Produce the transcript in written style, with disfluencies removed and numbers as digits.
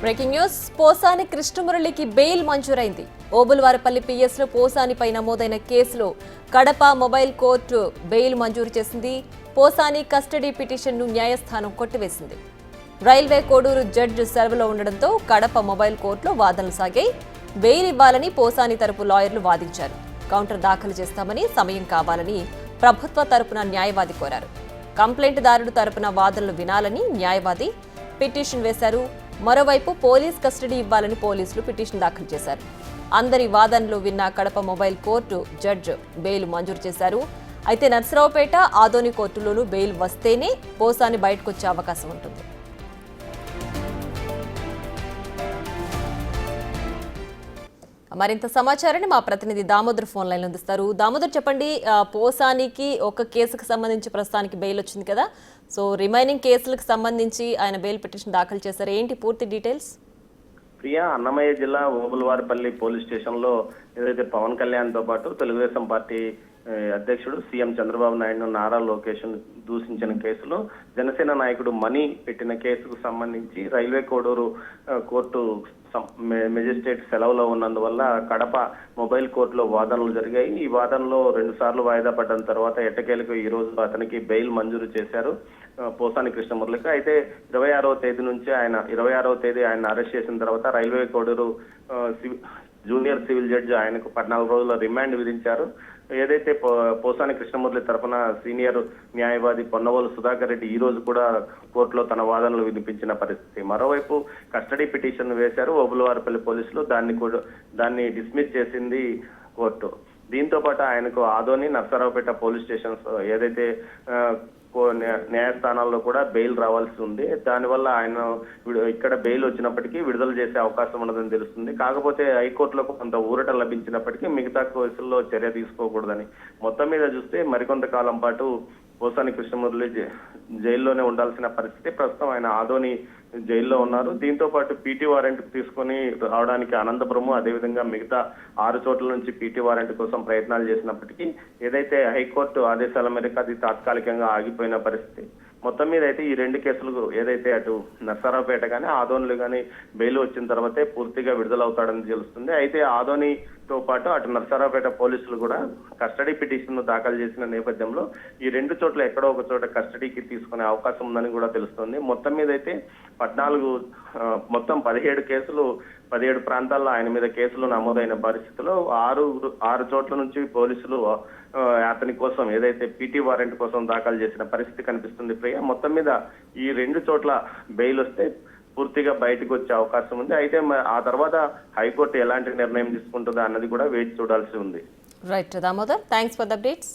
Breaking news. Posani కృష్ణమురళికి bail మంజూరైంది. ఓబుల్వారపల్లి పిఎస్లో పోసానిపై నమోదైన కేసులో కడప మొబైల్ కోర్టు బెయిల్ మంజూరు చేసింది. పోసాని కస్టడీ పిటిషన్ను న్యాయస్థానం కొట్టివేసింది. రైల్వే కోడూరు జడ్జి సెలవులో ఉండడంతో కడప మొబైల్ కోర్టులో వాదనలు సాగాయి. బెయిల్ ఇవ్వాలని పోసాని తరపు లాయర్లు వాదించారు. కౌంటర్ దాఖలు చేస్తామని, సమయం కావాలని ప్రభుత్వ తరపున న్యాయవాది కోరారు. కంప్లైంట్ దారుడు తరపున వాదనలు వినాలని న్యాయవాది పిటిషన్ వేశారు. మరోవైపు పోలీస్ కస్టడీ ఇవ్వాలని పోలీసులు పిటిషన్ దాఖలు చేశారు. అందరి వాదనలు విన్న Kadapa mobile court judge bail మంజూరు చేశారు. అయితే నర్సరావుపేట, ఆదోని కోర్టులోనూ బెయిల్ వస్తేనే పోసాని బయటకొచ్చే అవకాశం ఉంటుంది. మరింత సమాచారాన్ని మా ప్రతినిధి దామోదర్ ఫోన్ లైన్ అందిస్తారు. దామోదర్, చెప్పండి, పోసానికి ఒక కేసుకు సంబంధించి ప్రస్తుతానికి బెయిల్ వచ్చింది కదా, సో రిమైనింగ్ కేసులకు సంబంధించి ఆయన బెయిల్ పిటిషన్ దాఖలు చేశారు. ఏంటి పూర్తి డీటెయిల్స్? ప్రియా, అన్నమయ్య జిల్లా ఓబుల్వారపల్లి పోలీస్ స్టేషన్ లో ఏదైతే పవన్ కళ్యాణ్ తో పాటు తెలుగుదేశం పార్టీ అధ్యక్షుడు సీఎం చంద్రబాబు నాయుడు, నారా లోకేష్ దూషించిన కేసులో జనసేన నాయకుడు మనీ పెట్టిన కేసుకు సంబంధించి రైల్వే కోడూరు కోర్టు మెజిస్ట్రేట్ సెలవులో ఉన్నందువల్ల కడప మొబైల్ కోర్టులో వాదనలు జరిగాయి. ఈ వాదనలో 2 సార్లు వాయిదా పడ్డ తర్వాత ఎట్టకేలకు ఈ రోజు అతనికి బెయిల్ మంజూరు చేశారు పోసాని కృష్ణమురళికి. అయితే 26వ తేదీ నుంచి 26వ తేదీ ఆయన అరెస్ట్ చేసిన తర్వాత railway Koduru junior civil judge ఆయనకు 14 రోజుల రిమాండ్ విధించారు. ఏదైతే పోసాని కృష్ణమురళి తరఫున సీనియర్ న్యాయవాది పొన్నవోలు సుధాకర్ రెడ్డి ఈ రోజు కూడా కోర్టులో తన వాదనలు వినిపించిన పరిస్థితి. మరోవైపు కస్టడీ పిటిషన్ వేశారు ఓబుల్వారపల్లి పోలీసులు. దాన్ని డిస్మిస్ చేసింది కోర్టు. దీంతో పాటు ఆయనకు ఆదోని, నర్సరావుపేట పోలీస్ స్టేషన్స్ ఏదైతే న్యాయస్థానాల్లో కూడా బెయిల్ రావాల్సి ఉంది. దానివల్ల ఆయన ఇక్కడ బెయిల్ వచ్చినప్పటికీ విడుదల చేసే అవకాశం ఉన్నదని తెలుస్తుంది. కాకపోతే హైకోర్టులో కొంత ఊరట లభించినప్పటికీ మిగతా కేసుల్లో చర్య తీసుకోకూడదని, మొత్తం మీద చూస్తే మరికొంతకాలం పాటు పోసాని కృష్ణమురళి జైల్లోనే ఉండాల్సిన పరిస్థితి. ప్రస్తుతం ఆయన ఆదోని జైల్లో ఉన్నారు. దీంతో పాటు పీటీ వారెంట్ తీసుకొని రావడానికి అనంతపురము, అదేవిధంగా మిగతా 6 చోట్ల నుంచి పీటీ వారెంట్ కోసం ప్రయత్నాలు చేసినప్పటికీ ఏదైతే హైకోర్టు ఆదేశాల మేరకు అది తాత్కాలికంగా ఆగిపోయిన పరిస్థితి. మొత్తం మీద అయితే ఈ 2 కేసులు ఏదైతే అటు నర్సరావుపేట కానీ ఆదోనిలో కానీ బెయిల్ వచ్చిన తర్వాతే పూర్తిగా విడుదలవుతాడని తెలుస్తుంది. అయితే ఆదోనితో పాటు అటు నర్సరావుపేట పోలీసులు కూడా కస్టడీ పిటిషన్ దాఖలు చేసిన నేపథ్యంలో ఈ 2 చోట్ల ఎక్కడో ఒక చోట కస్టడీకి తీసుకునే అవకాశం ఉందని కూడా తెలుస్తుంది. మొత్తం మీద అయితే 17 కేసులు 17 ప్రాంతాల్లో ఆయన మీద కేసులు నమోదైన పరిస్థితిలో 6 చోట్ల నుంచి పోలీసులు అతని కోసం ఏదైతే పీటీ వారెంట్ కోసం దాఖలు చేసిన పరిస్థితి కనిపిస్తుంది. ప్రియ, మొత్తం మీద ఈ 2 చోట్ల బెయిల్ వస్తే పూర్తిగా బయటకు వచ్చే అవకాశం ఉంది. అయితే ఆ తర్వాత హైకోర్టు ఎలాంటి నిర్ణయం తీసుకుంటుందా అన్నది కూడా వేచి చూడాల్సి ఉంది. Right Damodar, thanks for the updates.